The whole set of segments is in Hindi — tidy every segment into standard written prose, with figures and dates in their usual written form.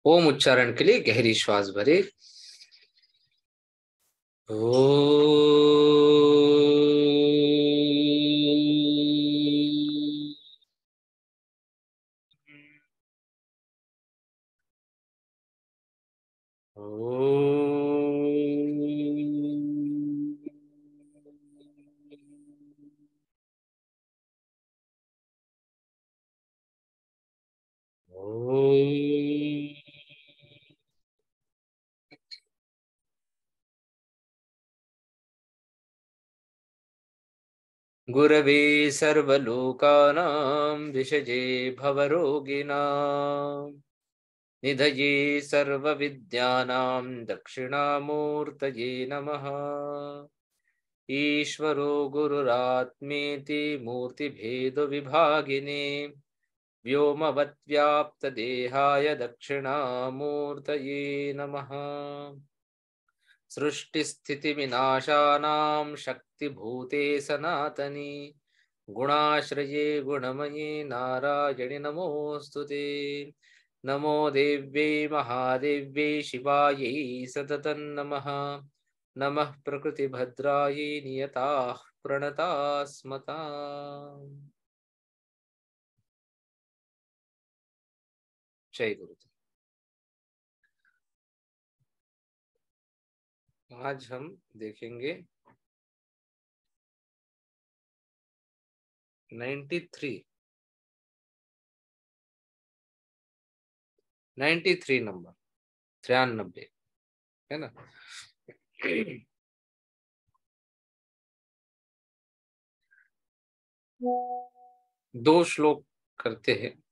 ओम उच्चारण के लिए गहरी श्वास भरे। गुरवे सर्वलोकानां विषजे भवरोगिणां निधये सर्वविद्यानां दक्षिणामूर्तये नमः। ईश्वरो गुरुरात्मेति मूर्तिभेदविभागिने व्योमवद्व्याप्तदेहाय दक्षिणामूर्तये नमः। सृष्टिस्थितिविनाशानां शक्तिभूते सनातनी गुणाश्रये गुणमये नारायणि नमोऽस्तुते। नमो देव्यै महादेव्यै शिवायै सततं नमः। नमः प्रकृतिभद्रायै नियताः प्रणतास्मताम्। जय गुरुदेव। आज हम देखेंगे 93 नंबर 93 है ना। दो श्लोक करते हैं।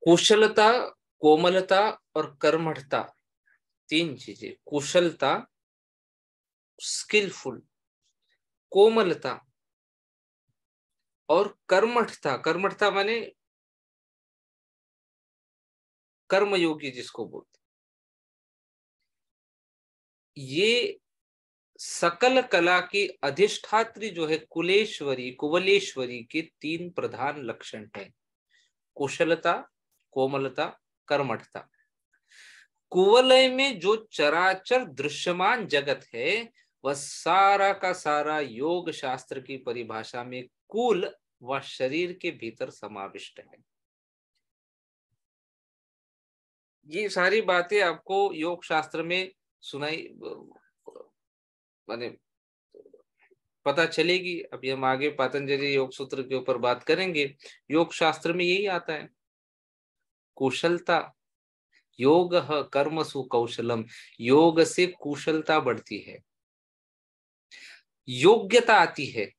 कुशलता, कोमलता और कर्मठता, तीन चीजें। कुशलता स्किलफुल, कोमलता और कर्मठता। कर्मठता माने कर्मयोगी जिसको बोलते, ये सकल कला की अधिष्ठात्री जो है कुलेश्वरी, कुवलेश्वरी के तीन प्रधान लक्षण हैं। कुशलता, कोमलता, कर्मठता। कुवलय में जो चराचर दृश्यमान जगत है वह सारा का सारा योग शास्त्र की परिभाषा में कुल व शरीर के भीतर समाविष्ट है। ये सारी बातें आपको योग शास्त्र में सुनाई माने पता चलेगी। अभी हम आगे पतंजलि योग सूत्र के ऊपर बात करेंगे। योग शास्त्र में यही आता है। कुशलता, योग कर्मसु कौशलम, योग से कुशलता बढ़ती है, योग्यता आती है,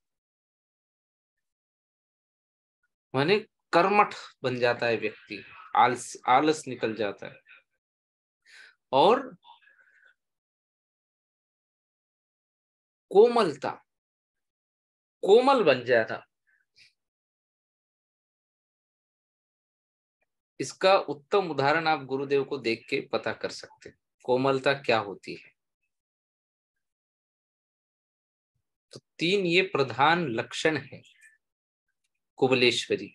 माने कर्मठ बन जाता है व्यक्ति, आलस निकल जाता है और कोमलता, कोमल बन जाता। इसका उत्तम उदाहरण आप गुरुदेव को देख के पता कर सकते हैं कोमलता क्या होती है। तो तीन ये प्रधान लक्षण है कुवलेश्वरी।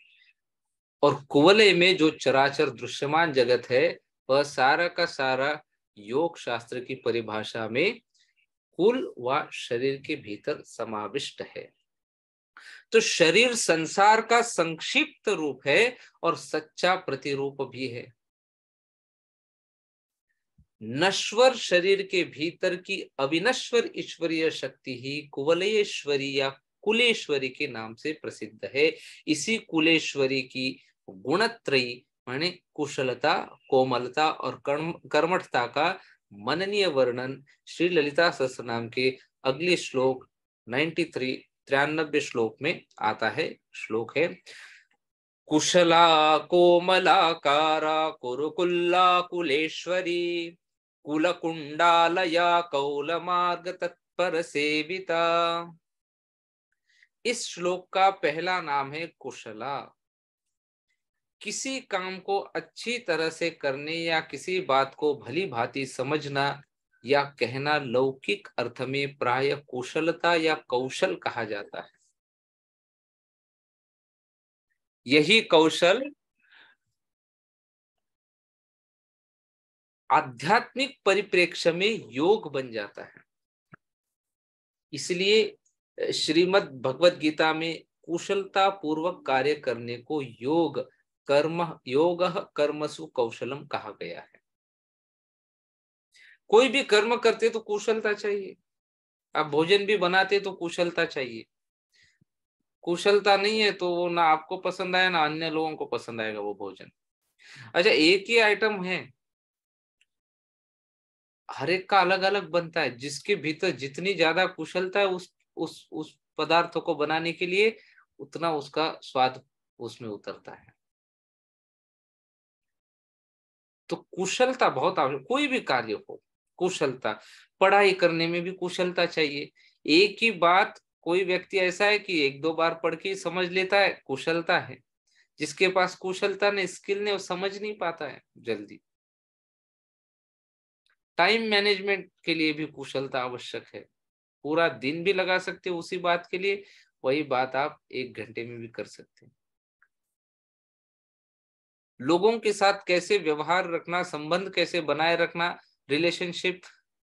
और कुवलय में जो चराचर दृश्यमान जगत है वह सारा का सारा योग शास्त्र की परिभाषा में कुल व शरीर के भीतर समाविष्ट है। तो शरीर संसार का संक्षिप्त रूप है और सच्चा प्रतिरूप भी है। नश्वर शरीर के भीतर की अविनश्वर ईश्वरीय शक्ति ही कुवलेश्वरी या कुलेश्वरी के नाम से प्रसिद्ध है। इसी कुलेश्वरी की गुणत्रयी माने कुशलता, कोमलता और कर्मठता का मननीय वर्णन श्री ललिता सहस्त्रनाम के अगले श्लोक 93 श्लोक में आता है। श्लोक है कुशला कोमलाकारा कुरुकुल्ला कुलेश्वरी कुलकुंडालया कौलमार्ग तत्पर सेविता। इस श्लोक का पहला नाम है कुशला। किसी काम को अच्छी तरह से करने या किसी बात को भली भांति समझना या कहना लौकिक अर्थ में प्राय कुशलता या कौशल कहा जाता है। यही कौशल आध्यात्मिक परिप्रेक्ष्य में योग बन जाता है। इसलिए श्रीमद् भगवत गीता में कुशलता पूर्वक कार्य करने को योग कर्मसु कौशलम कहा गया है। कोई भी कर्म करते तो कुशलता चाहिए। आप भोजन भी बनाते तो कुशलता चाहिए। कुशलता नहीं है तो वो ना आपको पसंद आया ना अन्य लोगों को पसंद आएगा वो भोजन। अच्छा, एक ही आइटम है, हर एक का अलग अलग बनता है। जिसके भीतर जितनी ज्यादा कुशलता है उस पदार्थों को बनाने के लिए, उतना उसका स्वाद उसमें उतरता है। तो कुशलता बहुत आवश्यक, कोई भी कार्य हो कुशलता। पढ़ाई करने में भी कुशलता चाहिए। एक ही बात कोई व्यक्ति ऐसा है कि एक दो बार पढ़ के समझ लेता है, कुशलता है। जिसके पास कुशलता ने स्किल ने वो समझ नहीं पाता है जल्दी। टाइम मैनेजमेंट के लिए भी कुशलता आवश्यक है। पूरा दिन भी लगा सकते हो उसी बात के लिए, वही बात आप 1 घंटे में भी कर सकते हैं। लोगों के साथ कैसे व्यवहार रखना, संबंध कैसे बनाए रखना, रिलेशनशिप,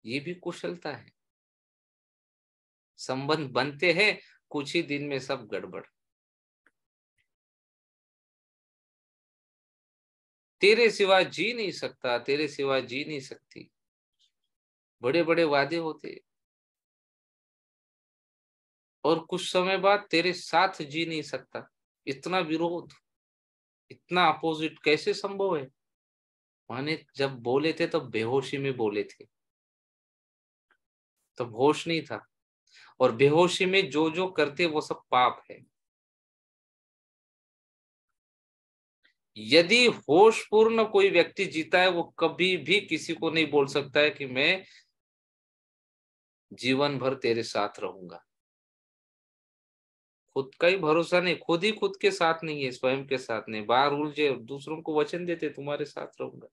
ये भी कुशलता है। संबंध बनते हैं, कुछ ही दिन में सब गड़बड़। तेरे सिवा जी नहीं सकता, तेरे सिवा जी नहीं सकती, बड़े बड़े वादे होते और कुछ समय बाद तेरे साथ जी नहीं सकता। इतना विरोध, इतना अपोजिट कैसे संभव है? माने जब बोले थे तो बेहोशी में बोले थे, तो होश नहीं था। और बेहोशी में जो जो करते वो सब पाप है। यदि होशपूर्ण कोई व्यक्ति जीता है, वो कभी भी किसी को नहीं बोल सकता है कि मैं जीवन भर तेरे साथ रहूंगा। खुद का ही भरोसा नहीं, खुद ही खुद के साथ नहीं है, स्वयं के साथ नहीं, बाहर उलझे और दूसरों को वचन देते तुम्हारे साथ रहूंगा।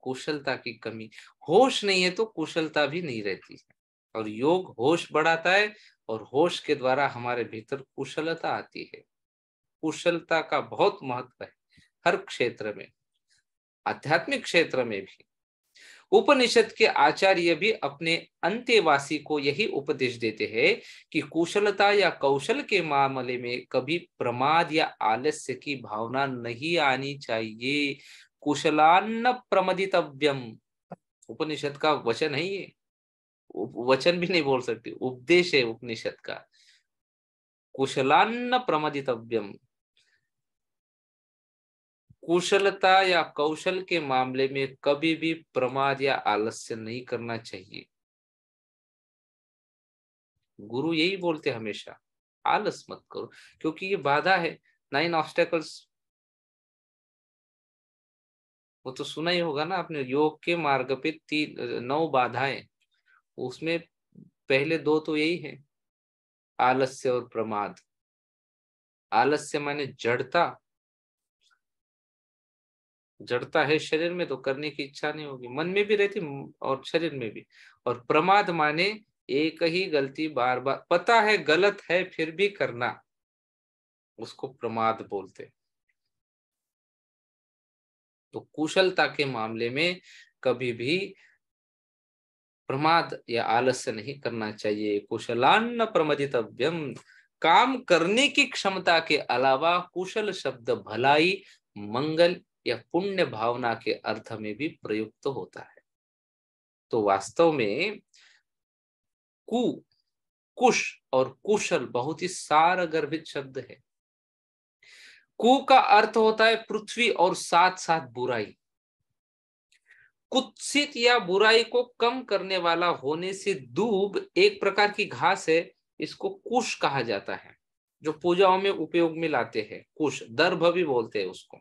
कुशलता की कमी, होश नहीं है तो कुशलता भी नहीं रहती है। और योग होश बढ़ाता है और होश के द्वारा हमारे भीतर कुशलता आती है। कुशलता का बहुत महत्व है हर क्षेत्र में, आध्यात्मिक क्षेत्र में भी। उपनिषद के आचार्य भी अपने अंत्यवासी को यही उपदेश देते हैं कि कुशलता या कौशल के मामले में कभी प्रमाद या आलस्य की भावना नहीं आनी चाहिए। कुशलान्न प्रमदितव्यम, उपनिषद का वचन है ये। वचन भी नहीं बोल सकते, उपदेश है उपनिषद का। कुशलान्न प्रमदितव्यम, कुशलता या कौशल के मामले में कभी भी प्रमाद या आलस्य नहीं करना चाहिए। गुरु यही बोलते हमेशा, आलस मत करो, क्योंकि ये बाधा है। 9 ऑब्स्टेकल्स, वो तो सुना ही होगा ना आपने, योग के मार्ग पे 9 बाधाएं। उसमें पहले 2 तो यही है, आलस्य और प्रमाद। आलस्य माने जड़ता, जड़ता है शरीर में तो करने की इच्छा नहीं होगी, मन में भी रहती और शरीर में भी। और प्रमाद माने एक ही गलती बार बार, पता है गलत है फिर भी करना, उसको प्रमाद बोलते। तो कुशलता के मामले में कभी भी प्रमाद या आलस्य नहीं करना चाहिए। कुशलान्न प्रमदितव्यम, काम करने की क्षमता के अलावा कुशल शब्द भलाई, मंगल या पुण्य भावना के अर्थ में भी प्रयुक्त होता है। तो वास्तव में कु, कुश और कुशल बहुत ही सारगर्भित शब्द है। कु का अर्थ होता है पृथ्वी और साथ साथ बुराई। कुत्सित या बुराई को कम करने वाला होने से दूब एक प्रकार की घास है, इसको कुश कहा जाता है, जो पूजाओं में उपयोग में लाते हैं। कुश, दर्भ भी बोलते हैं उसको।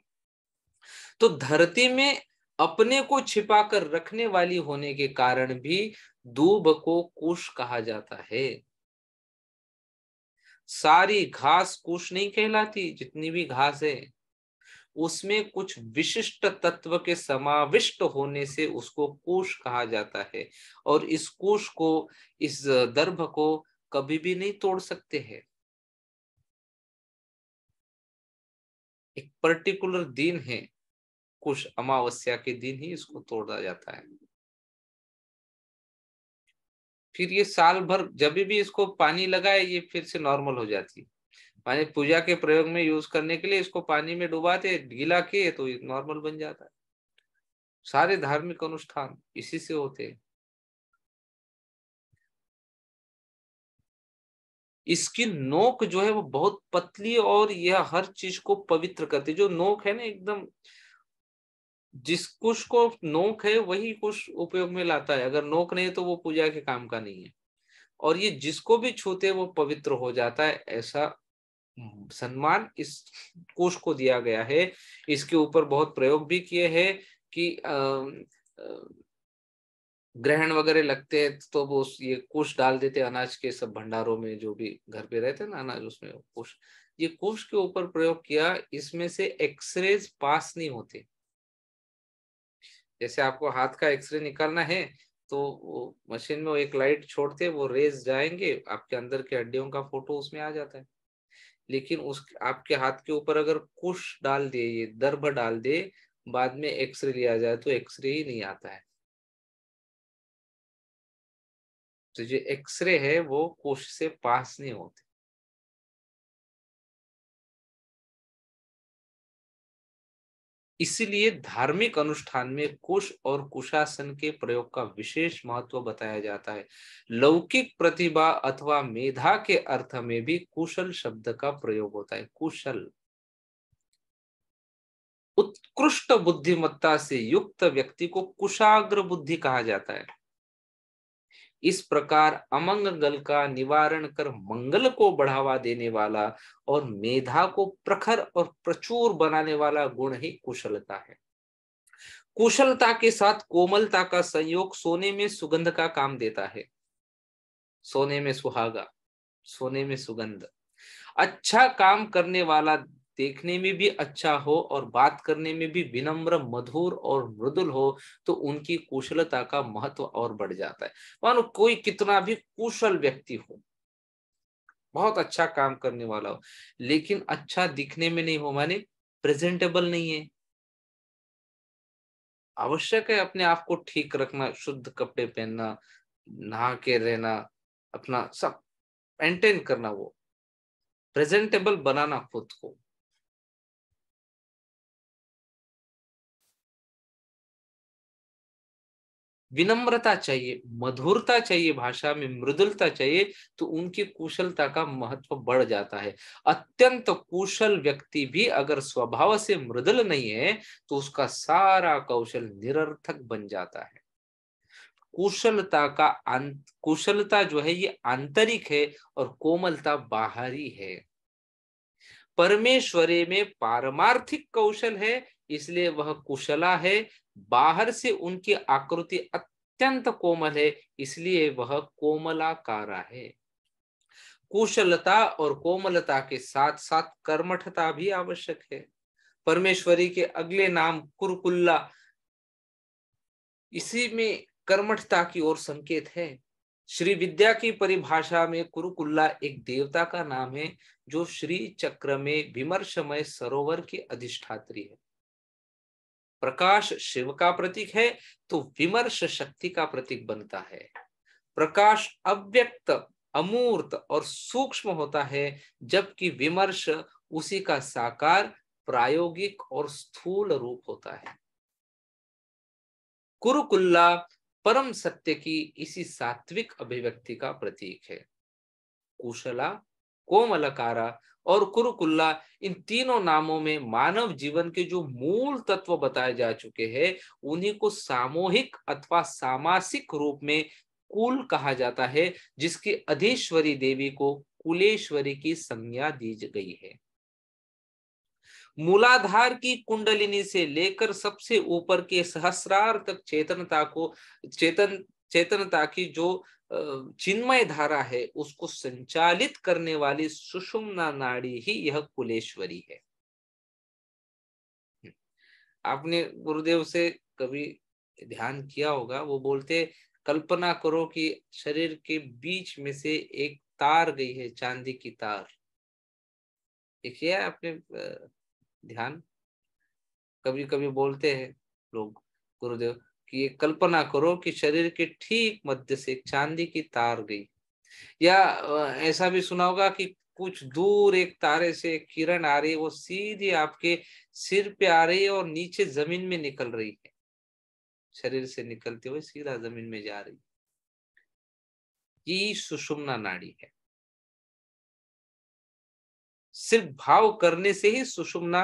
तो धरती में अपने को छिपा कर रखने वाली होने के कारण भी दूब को कुश कहा जाता है। सारी घास कुश नहीं कहलाती, जितनी भी घास है उसमें कुछ विशिष्ट तत्व के समाविष्ट होने से उसको कुश कहा जाता है। और इस कुश को, इस दर्भ को कभी भी नहीं तोड़ सकते हैं। एक पर्टिकुलर दिन है, कुश अमावस्या के दिन ही इसको तोड़ा जाता है। फिर ये साल भर जब भी इसको पानी लगाए ये फिर से नॉर्मल हो जाती है। माने पूजा के प्रयोग में यूज करने के लिए इसको पानी में डुबाते, गीला किए तो ये नॉर्मल बन जाता है। सारे धार्मिक अनुष्ठान इसी से होते हैं। इसकी नोक जो है वो बहुत पतली है और यह हर चीज को पवित्र करती है। जो नोक है ना एकदम, जिस कुश को नोक है वही कुश उपयोग में लाता है, अगर नोक नहीं है तो वो पूजा के काम का नहीं है। और ये जिसको भी छूते वो पवित्र हो जाता है, ऐसा सम्मान इस कुश को दिया गया है। इसके ऊपर बहुत प्रयोग भी किए हैं कि ग्रहण वगैरह लगते हैं तो वो ये कुश डाल देते अनाज के सब भंडारों में, जो भी घर पे रहते हैं ना अनाज उसमें कुश, ये कुश के ऊपर प्रयोग किया। इसमें से एक्सरेज पास नहीं होते। जैसे आपको हाथ का एक्सरे निकालना है तो वो मशीन में वो एक लाइट छोड़ते, वो रेज जाएंगे, आपके अंदर के हड्डियों का फोटो उसमें आ जाता है। लेकिन उस आपके हाथ के ऊपर अगर कुश डाल दे, ये दर्भ डाल दे, बाद में एक्सरे लिया जाए तो एक्सरे ही नहीं आता है। तो जो एक्सरे है वो कुश से पास नहीं होते। इसीलिए धार्मिक अनुष्ठान में कुश और कुशासन के प्रयोग का विशेष महत्व बताया जाता है। लौकिक प्रतिभा अथवा मेधा के अर्थ में भी कुशल शब्द का प्रयोग होता है। कुशल, उत्कृष्ट बुद्धिमत्ता से युक्त व्यक्ति को कुशाग्र बुद्धि कहा जाता है। इस प्रकार अमंगल का निवारण कर मंगल को बढ़ावा देने वाला और मेधा को प्रखर और प्रचुर बनाने वाला गुण ही कुशलता है। कुशलता के साथ कोमलता का संयोग सोने में सुगंध का काम देता है। सोने में सुहागा, सोने में सुगंध। अच्छा काम करने वाला देखने में भी अच्छा हो और बात करने में भी विनम्र, मधुर और मृदुल हो तो उनकी कुशलता का महत्व और बढ़ जाता है। मानो कोई कितना भी कुशल व्यक्ति हो, बहुत अच्छा काम करने वाला हो, लेकिन अच्छा दिखने में नहीं हो, माने प्रेजेंटेबल नहीं है। आवश्यक है अपने आप को ठीक रखना, शुद्ध कपड़े पहनना, नहा के रहना, अपना सब मेंटेन करना, वो प्रेजेंटेबल बनाना खुद को। विनम्रता चाहिए, मधुरता चाहिए, भाषा में मृदुलता चाहिए, तो उनकी कुशलता का महत्व बढ़ जाता है। अत्यंत कुशल व्यक्ति भी अगर स्वभाव से मृदुल नहीं है तो उसका सारा कौशल निरर्थक बन जाता है। कुशलता जो है ये आंतरिक है और कोमलता बाहरी है। परमेश्वरी में पारमार्थिक कौशल है, इसलिए वह कुशला है। बाहर से उनकी आकृति अत्यंत कोमल है, इसलिए वह कोमलाकारा है। कुशलता और कोमलता के साथ साथ कर्मठता भी आवश्यक है। परमेश्वरी के अगले नाम कुरकुल्ला, इसी में कर्मठता की ओर संकेत है। श्री विद्या की परिभाषा में कुरुकुल्ला एक देवता का नाम है जो श्री चक्र में विमर्शमय सरोवर की अधिष्ठात्री है। प्रकाश शिव का प्रतीक है तो विमर्श शक्ति का प्रतीक बनता है। प्रकाश अव्यक्त, अमूर्त और सूक्ष्म होता है, जबकि विमर्श उसी का साकार, प्रायोगिक और स्थूल रूप होता है। कुरुकुल्ला परम सत्य की इसी सात्विक अभिव्यक्ति का प्रतीक है। कुशला, कोमलकारा और कुरुकुल्ला, इन तीनों नामों में मानव जीवन के जो मूल तत्व बताए जा चुके हैं उन्हीं को सामूहिक अथवा सामासिक रूप में कुल कहा जाता है, जिसकी अधीश्वरी देवी को कुलेश्वरी की संज्ञा दी गई है। मूलाधार की कुंडलिनी से लेकर सबसे ऊपर के सहस्रार तक चेतनता की जो चिन्मय धारा है उसको संचालित करने वाली सुषुम्ना नाड़ी ही यह कुलेश्वरी है। आपने गुरुदेव से कभी ध्यान किया होगा, वो बोलते कल्पना करो कि शरीर के बीच में से एक तार गई है, चांदी की तार। देखिए आपने ध्यान, कभी कभी बोलते हैं लोग गुरुदेव कि ये कल्पना करो कि शरीर के ठीक मध्य से एक चांदी की तार गई, या ऐसा भी सुना होगा कि कुछ दूर एक तारे से एक किरण आ रही है, वो सीधी आपके सिर पे आ रही है और नीचे जमीन में निकल रही है, शरीर से निकलते हुए सीधा जमीन में जा रही है। ये सुषुम्ना नाड़ी है। सिर्फ भाव करने से ही सुषुम्ना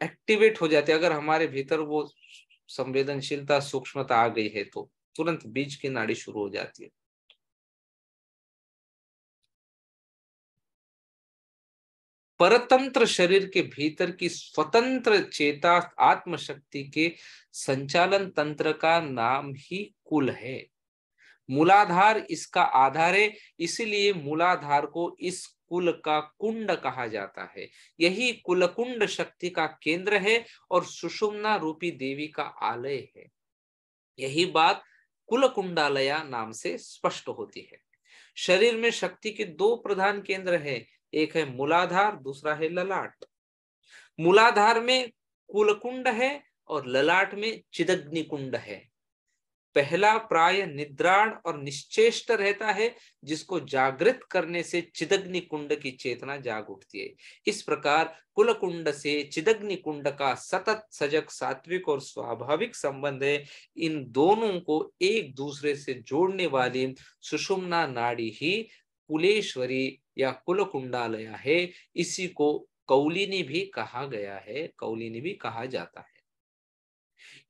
एक्टिवेट हो जाती है। अगर हमारे भीतर वो संवेदनशीलता सूक्ष्मता आ गई है तो तुरंत बीज की नाड़ी शुरू हो जाती है। परतंत्र शरीर के भीतर की स्वतंत्र चेता आत्मशक्ति के संचालन तंत्र का नाम ही कुल है। मूलाधार इसका आधार है, इसीलिए मूलाधार को इस कुल का कुंड कहा जाता है। यही कुलकुंड शक्ति का केंद्र है और सुषुम्ना रूपी देवी का आलय है। यही बात कुलकुंडालया नाम से स्पष्ट होती है। शरीर में शक्ति के दो प्रधान केंद्र हैं, एक है मूलाधार, दूसरा है ललाट। मूलाधार में कुलकुंड है और ललाट में चिदग्नि कुंड है। पहला प्राय निद्राण और निश्चेष्ट रहता है, जिसको जागृत करने से चिदग्नि कुंड की चेतना जाग उठती है। इस प्रकार कुलकुंड से चिदग्नि कुंड का सतत सजग सात्विक और स्वाभाविक संबंध है। इन दोनों को एक दूसरे से जोड़ने वाली सुषुम्ना नाड़ी ही कुलेश्वरी या कुलकुंडालया है। इसी को कौलिनी भी कहा गया है, कौलिनी भी कहा जाता है।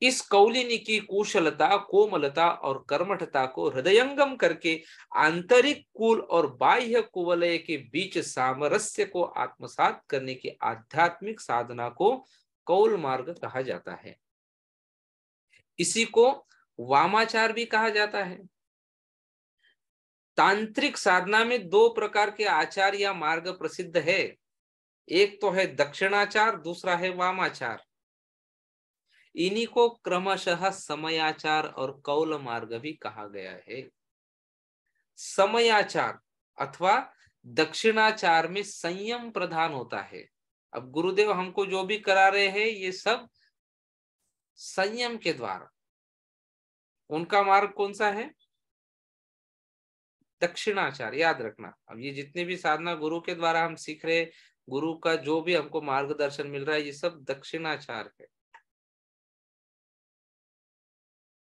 इस कौलिनी की कुशलता, कोमलता और कर्मठता को हृदयंगम करके आंतरिक कुल और बाह्य कुवलय के बीच सामरस्य को आत्मसात करने की आध्यात्मिक साधना को कौल मार्ग कहा जाता है। इसी को वामाचार भी कहा जाता है। तांत्रिक साधना में दो प्रकार के आचार या मार्ग प्रसिद्ध है, एक तो है दक्षिणाचार, दूसरा है वामाचार। इन्हीं को क्रमशः समयाचार और कौल मार्ग भी कहा गया है। समयाचार अथवा दक्षिणाचार में संयम प्रधान होता है। अब गुरुदेव हमको जो भी करा रहे हैं ये सब संयम के द्वारा। उनका मार्ग कौन सा है? दक्षिणाचार। याद रखना, अब ये जितने भी साधना गुरु के द्वारा हम सीख रहे, गुरु का जो भी हमको मार्गदर्शन मिल रहा है, ये सब दक्षिणाचार है।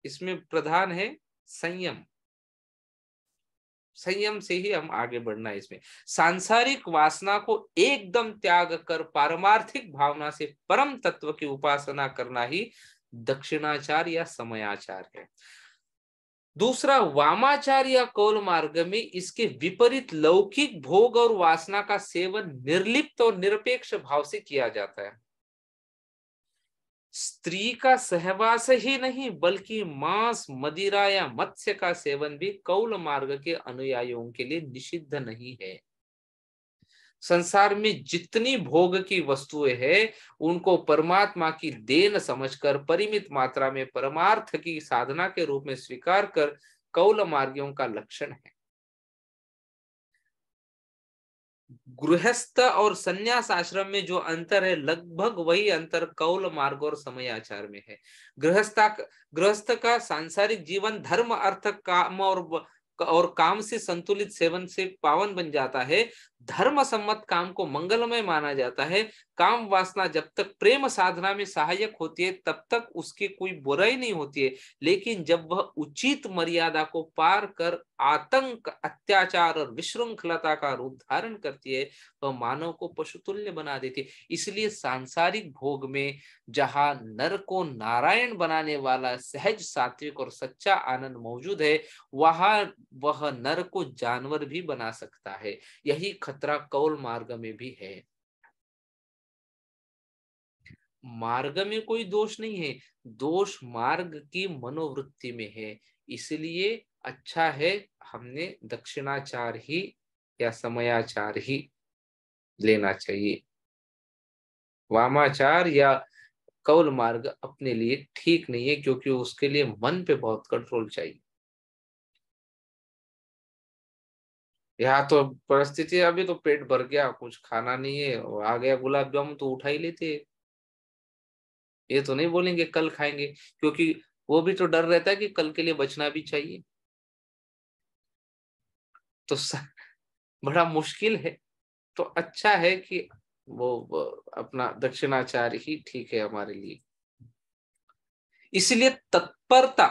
इसमें प्रधान है संयम। संयम से ही हम आगे बढ़ना है। इसमें सांसारिक वासना को एकदम त्याग कर पारमार्थिक भावना से परम तत्व की उपासना करना ही दक्षिणाचार या समयाचार है। दूसरा वामाचार या कौल मार्ग में इसके विपरीत लौकिक भोग और वासना का सेवन निर्लिप्त और निरपेक्ष भाव से किया जाता है। स्त्री का सहवास ही नहीं बल्कि मांस, मदिरा या मत्स्य का सेवन भी कौल मार्ग के अनुयायियों के लिए निषिद्ध नहीं है। संसार में जितनी भोग की वस्तुएं हैं उनको परमात्मा की देन समझकर परिमित मात्रा में परमार्थ की साधना के रूप में स्वीकार कर कौल मार्गियों का लक्षण है। गृहस्थ और संन्यास आश्रम में जो अंतर है लगभग वही अंतर कौल मार्ग और समयाचार में है। गृहस्थ का सांसारिक जीवन धर्म, अर्थ, काम और काम से संतुलित सेवन से पावन बन जाता है। धर्म सम्मत काम को मंगलमय माना जाता है। काम वासना जब तक प्रेम साधना में सहायक होती है तब तक उसकी कोई बुराई नहीं होती है, लेकिन जब वह उचित मर्यादा को पार कर आतंक, अत्याचार और विशृंखलता का रूप धारण करती है, वह मानव को पशुतुल्य बना देती है। इसलिए सांसारिक भोग में जहां नर को नारायण बनाने वाला सहज, सात्विक और सच्चा आनंद मौजूद है, वहां वह नर को जानवर भी बना सकता है। यही खतरा कौल मार्ग में भी है। मार्ग में कोई दोष नहीं है, दोष मार्ग की मनोवृत्ति में है। इसलिए अच्छा है हमने दक्षिणाचार ही या समयाचार ही लेना चाहिए। वामाचार या कौल मार्ग अपने लिए ठीक नहीं है, क्योंकि उसके लिए मन पे बहुत कंट्रोल चाहिए। यहाँ तो परिस्थिति, अभी तो पेट भर गया, कुछ खाना नहीं है, और आ गया गुलाब जामुन तो उठा ही लेते हैं। ये तो नहीं बोलेंगे कल खाएंगे, क्योंकि वो भी तो डर रहता है कि कल के लिए बचना भी चाहिए। तो बड़ा मुश्किल है। तो अच्छा है कि वो अपना दक्षिणाचार ही ठीक है हमारे लिए। इसलिए तत्परता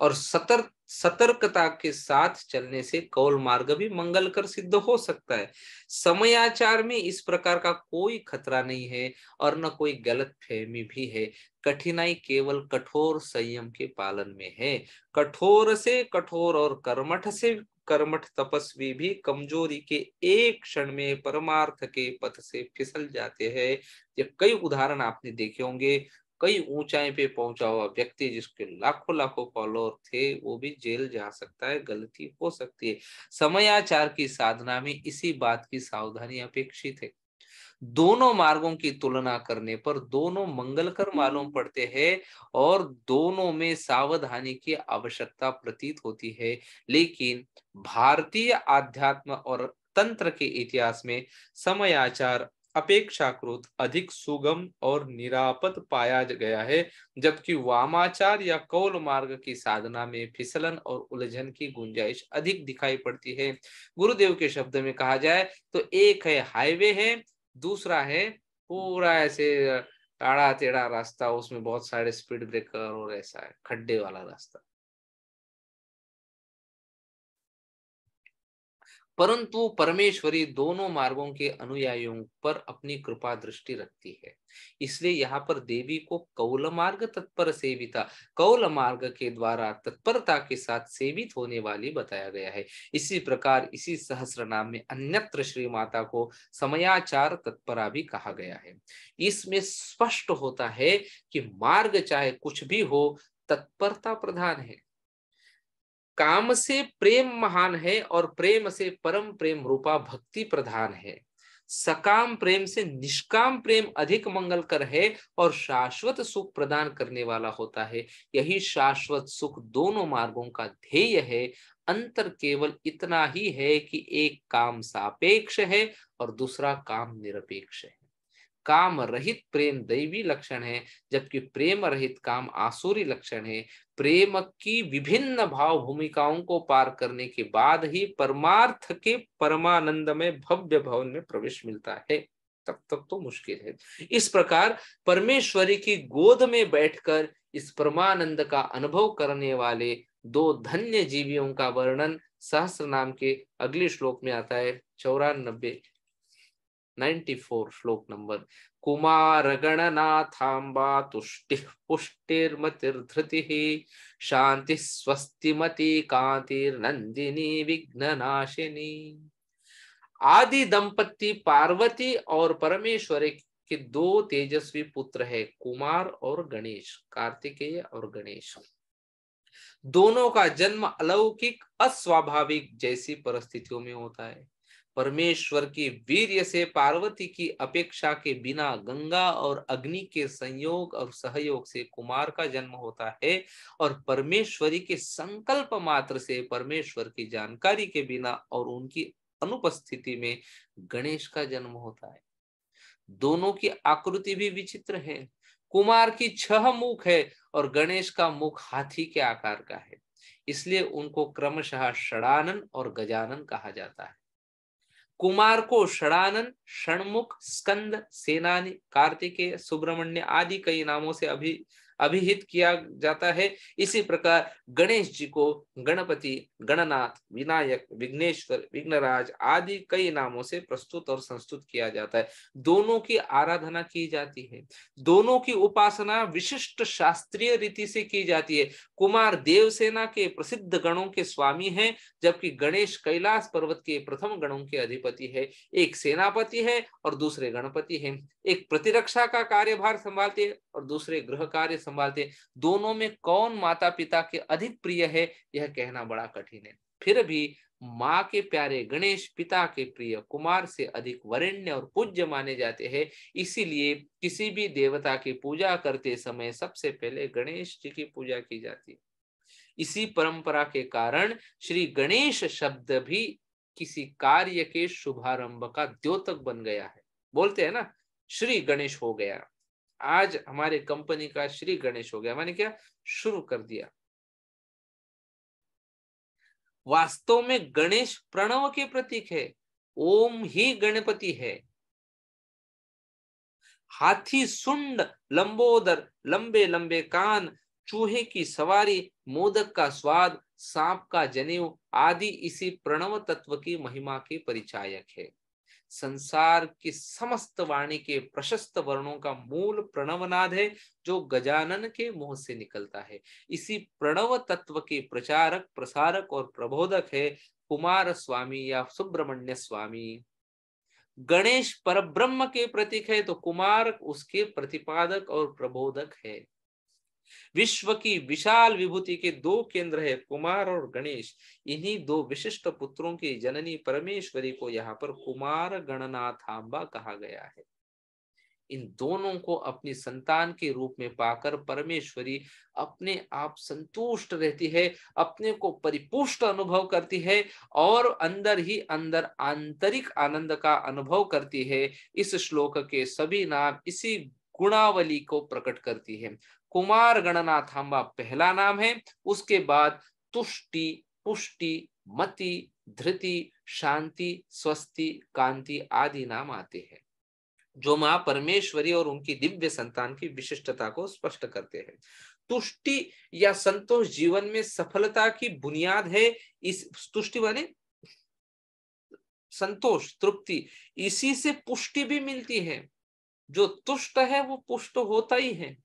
और सतर्कता के साथ चलने से कौल मार्ग भी मंगलकर सिद्ध हो सकता है। समयाचार में इस प्रकार का कोई खतरा नहीं है और न कोई गलत फहमी भी है। कठिनाई केवल कठोर संयम के पालन में है। कठोर से कठोर और कर्मठ से कर्मठ तपस्वी भी कमजोरी के एक क्षण में परमार्थ के पथ से फिसल जाते हैं। ये कई उदाहरण आपने देखे होंगे। कई ऊंचाई पे पहुंचा हुआ व्यक्ति जिसके लाखों लाखों फॉलोअर थे, वो भी जेल जा सकता है, गलती हो सकती है। समयाचार की साधना में इसी बात की सावधानी अपेक्षित है। दोनों मार्गों की तुलना करने पर दोनों मंगलकर मालूम पड़ते हैं और दोनों में सावधानी की आवश्यकता प्रतीत होती है। लेकिन भारतीय आध्यात्म और तंत्र के इतिहास में समयाचार अपेक्षाकृत अधिक सुगम और निरापद पाया गया है, जबकि वामाचार या कौल मार्ग की साधना में फिसलन और उलझन की गुंजाइश अधिक दिखाई पड़ती है। गुरुदेव के शब्द में कहा जाए तो एक है हाईवे है, दूसरा है पूरा ऐसे टेढ़ा टेढ़ा रास्ता, उसमें बहुत सारे स्पीड ब्रेकर और ऐसा है खड्डे वाला रास्ता। परंतु परमेश्वरी दोनों मार्गों के अनुयायियों पर अपनी कृपा दृष्टि रखती है। इसलिए यहाँ पर देवी को कौल मार्ग तत्पर सेविता, कौल मार्ग के द्वारा तत्परता के साथ सेवित होने वाली बताया गया है। इसी प्रकार इसी सहस्र नाम में अन्यत्र श्री माता को समयाचार तत्परा भी कहा गया है। इसमें स्पष्ट होता है कि मार्ग चाहे कुछ भी हो, तत्परता प्रधान है। काम से प्रेम महान है और प्रेम से परम प्रेम रूपा भक्ति प्रधान है। सकाम प्रेम से निष्काम प्रेम अधिक मंगलकर है और शाश्वत सुख प्रदान करने वाला होता है। यही शाश्वत सुख दोनों मार्गों का ध्येय है। अंतर केवल इतना ही है कि एक काम सापेक्ष है और दूसरा काम निरपेक्ष है। काम रहित प्रेम दैवी लक्षण है, जबकि प्रेम रहित काम आसुरी लक्षण है। प्रेम की विभिन्न भाव भूमिकाओं को पार करने के बाद ही परमार्थ के परमानंद में भव्य भवन में प्रवेश मिलता है। तब तक तो मुश्किल है। इस प्रकार परमेश्वरी की गोद में बैठकर इस परमानंद का अनुभव करने वाले दो धन्य जीवियों का वर्णन सहस्र नाम के अगले श्लोक में आता है। 94 श्लोक नंबर। कुमार गणनाथांबा तुष्टि पुष्टिर्मतिर्धृतिः शांति स्वस्तिमति कांतिर्नंदिनी विघ्ननाशिनी। आदि दंपति पार्वती और परमेश्वर के दो तेजस्वी पुत्र है, कुमार और गणेश, कार्तिकेय और गणेश। दोनों का जन्म अलौकिक अस्वाभाविक जैसी परिस्थितियों में होता है। परमेश्वर की वीर्य से पार्वती की अपेक्षा के बिना गंगा और अग्नि के संयोग और सहयोग से कुमार का जन्म होता है और परमेश्वरी के संकल्प मात्र से परमेश्वर की जानकारी के बिना और उनकी अनुपस्थिति में गणेश का जन्म होता है। दोनों की आकृति भी विचित्र है। कुमार की 6 मुख है और गणेश का मुख हाथी के आकार का है। इसलिए उनको क्रमशः षडानन और गजानन कहा जाता है। कुमार को षडानन, षणमुख, स्कंद, सेनानी, कार्तिकेय, सुब्रमण्य आदि कई नामों से अभिहित किया जाता है। इसी प्रकार गणेश जी को गणपति, गणनाथ, विनायक, विघ्नेश्वर, विघ्नराज आदि कई नामों से प्रस्तुत और संस्तुत किया जाता है। दोनों की आराधना की जाती है, दोनों की उपासना विशिष्ट शास्त्रीय रीति से की जाती है। कुमार देवसेना के प्रसिद्ध गणों के स्वामी हैं, जबकि गणेश कैलाश पर्वत के प्रथम गणों के अधिपति है। एक सेनापति है और दूसरे गणपति हैं। एक प्रतिरक्षा का कार्यभार संभालते हैं और दूसरे गृह कार्य संभालते हैं। दोनों में कौन माता पिता के अधिक प्रिय है, यह कहना बड़ा कठिन है। फिर भी माँ के प्यारे गणेश पिता के प्रिय कुमार से अधिक वरेण्य और पूज्य माने जाते हैं। इसीलिए किसी भी देवता की पूजा करते समय सबसे पहले गणेश जी की पूजा की जाती है। इसी परंपरा के कारण श्री गणेश शब्द भी किसी कार्य के शुभारंभ का द्योतक बन गया है। बोलते हैं ना, श्री गणेश हो गया। आज हमारे कंपनी का श्री गणेश हो गया, मैंने क्या शुरू कर दिया। वास्तव में गणेश प्रणव के प्रतीक है। ओम ही गणपति है। हाथी सुंड, लंबोदर, लंबे लंबे कान, चूहे की सवारी, मोदक का स्वाद, सांप का जनेऊ आदि इसी प्रणव तत्व की महिमा के परिचायक है। संसार की समस्त वाणी के प्रशस्त वर्णों का मूल प्रणवनाद है, जो गजानन के मुंह से निकलता है। इसी प्रणव तत्व के प्रचारक, प्रसारक और प्रबोधक है कुमार स्वामी या सुब्रमण्य स्वामी। गणेश परब्रह्म के प्रतीक है, तो कुमार उसके प्रतिपादक और प्रबोधक है। विश्व की विशाल विभूति के दो केंद्र है, कुमार और गणेश। इन्हीं दो विशिष्ट पुत्रों की जननी परमेश्वरी को यहाँ पर कुमार गणनाथांबा कहा गया है। इन दोनों को अपनी संतान के रूप में पाकर परमेश्वरी अपने आप संतुष्ट रहती है, अपने को परिपुष्ट अनुभव करती है और अंदर ही अंदर आंतरिक आनंद का अनुभव करती है। इस श्लोक के सभी नाम इसी गुणावली को प्रकट करती है। कुमार गणनाथांबा पहला नाम है, उसके बाद तुष्टि, पुष्टि, मति, धृति, शांति, स्वस्ति, कांति आदि नाम आते हैं, जो मां परमेश्वरी और उनकी दिव्य संतान की विशिष्टता को स्पष्ट करते हैं। तुष्टि या संतोष जीवन में सफलता की बुनियाद है। इस तुष्टि माने संतोष, तृप्ति, इसी से पुष्टि भी मिलती है। जो तुष्ट है वो पुष्ट होता ही है।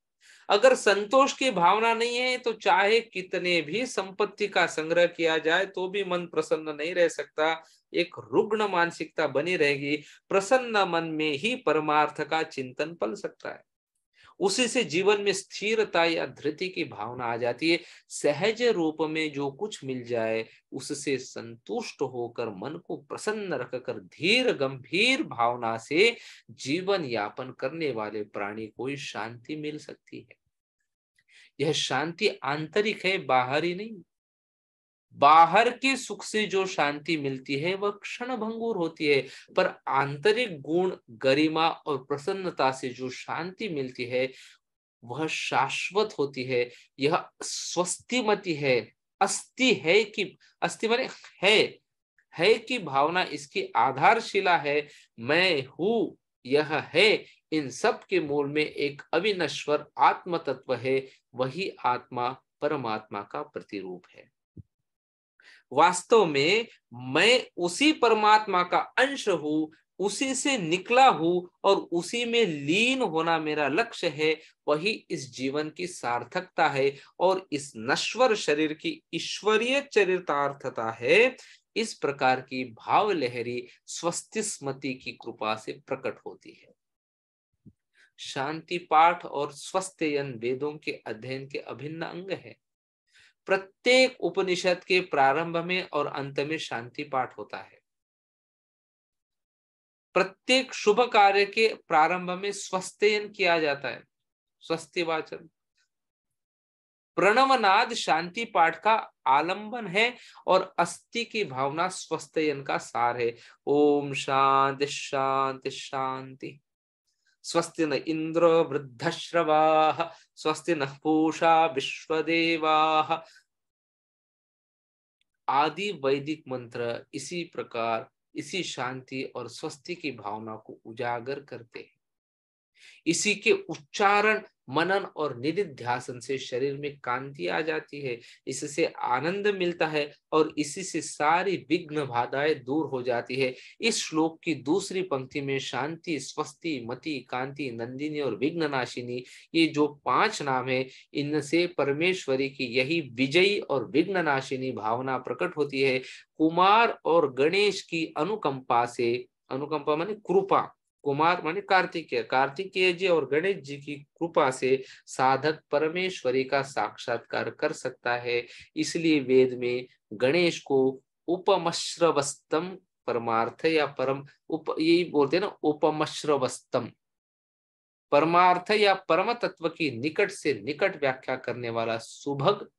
अगर संतोष की भावना नहीं है तो चाहे कितने भी संपत्ति का संग्रह किया जाए तो भी मन प्रसन्न नहीं रह सकता। एक रुग्ण मानसिकता बनी रहेगी। प्रसन्न मन में ही परमार्थ का चिंतन पल सकता है। उसी से जीवन में स्थिरता या धृति की भावना आ जाती है। सहज रूप में जो कुछ मिल जाए उससे संतुष्ट होकर मन को प्रसन्न रखकर धीर गंभीर भावना से जीवन यापन करने वाले प्राणी को ही शांति मिल सकती है। यह शांति आंतरिक है, बाहरी नहीं। बाहर के सुख से जो शांति मिलती है वह क्षण भंगुर होती है, पर आंतरिक गुण, गरिमा और प्रसन्नता से जो शांति मिलती है वह शाश्वत होती है। यह स्वस्तिमति है। अस्ति है कि अस्ति माने है कि भावना इसकी आधारशिला है। मैं हूं, यह है, इन सब के मूल में एक अविनश्वर आत्म तत्व है। वही आत्मा परमात्मा का प्रतिरूप है। वास्तव में मैं उसी परमात्मा का अंश हूं, उसी से निकला हूं और उसी में लीन होना मेरा लक्ष्य है। वही इस जीवन की सार्थकता है और इस नश्वर शरीर की ईश्वरीय चरितार्थता है। इस प्रकार की भाव लहरी स्वस्ति स्मृति की कृपा से प्रकट होती है। शांति पाठ और स्वस्त्ययन वेदों के अध्ययन के अभिन्न अंग है। प्रत्येक उपनिषद के प्रारंभ में और अंत में शांति पाठ होता है। प्रत्येक शुभ कार्य के प्रारंभ में स्वस्त्ययन किया जाता है, स्वस्ति वाचन। प्रणवनाद शांति पाठ का आलंबन है और अस्ति की भावना स्वस्त्ययन का सार है। ओम शांति शांति शांति। स्वस्ति न इंद्र वृद्धश्रवाः, स्वस्ति न पूषा विश्वदेवाः आदि वैदिक मंत्र इसी प्रकार इसी शांति और स्वस्ति की भावना को उजागर करते हैं। इसी के उच्चारण मनन और निधिध्यासन से शरीर में कांति आ जाती है, इससे आनंद मिलता है और इसी से सारी विघ्न बाधाएं दूर हो जाती है। इस श्लोक की दूसरी पंक्ति में शांति, स्वस्ति, मति, कांति, नंदिनी और विघ्न नाशिनी, ये जो 5 नाम है, इनसे परमेश्वरी की यही विजयी और विघ्न नाशिनी भावना प्रकट होती है। कुमार और गणेश की अनुकंपा से, अनुकंपा माने कृपा, कुमार माने कार्तिकेय, कार्तिकेय जी और गणेश जी की कृपा से साधक परमेश्वरी का साक्षात्कार कर सकता है। इसलिए वेद में गणेश को उपमश्रवस्तम परमार्थ या परम उप, यही बोलते हैं ना, उपमश्रवस्तम, परमार्थ या परम तत्व की निकट से निकट व्याख्या करने वाला सुभग,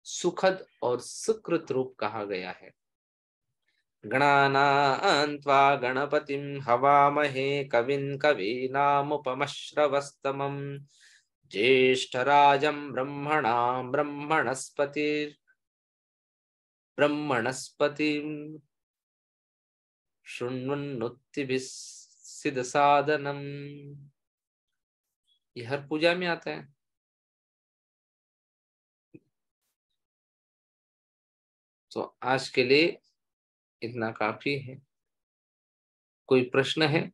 सुखद और सुकृत रूप कहा गया है। गणानां त्वा गणपतिं हवामहे कविं कवीनामुपमश्रवस्तमं ज्येष्ठराजं ब्रह्मणां ब्रह्मणस्पतिं शृण्वन्नोतिभिः सिद्धसादनम्। ये हर पूजा में आता है। तो आज के लिए इतना काफी है। कोई प्रश्न है?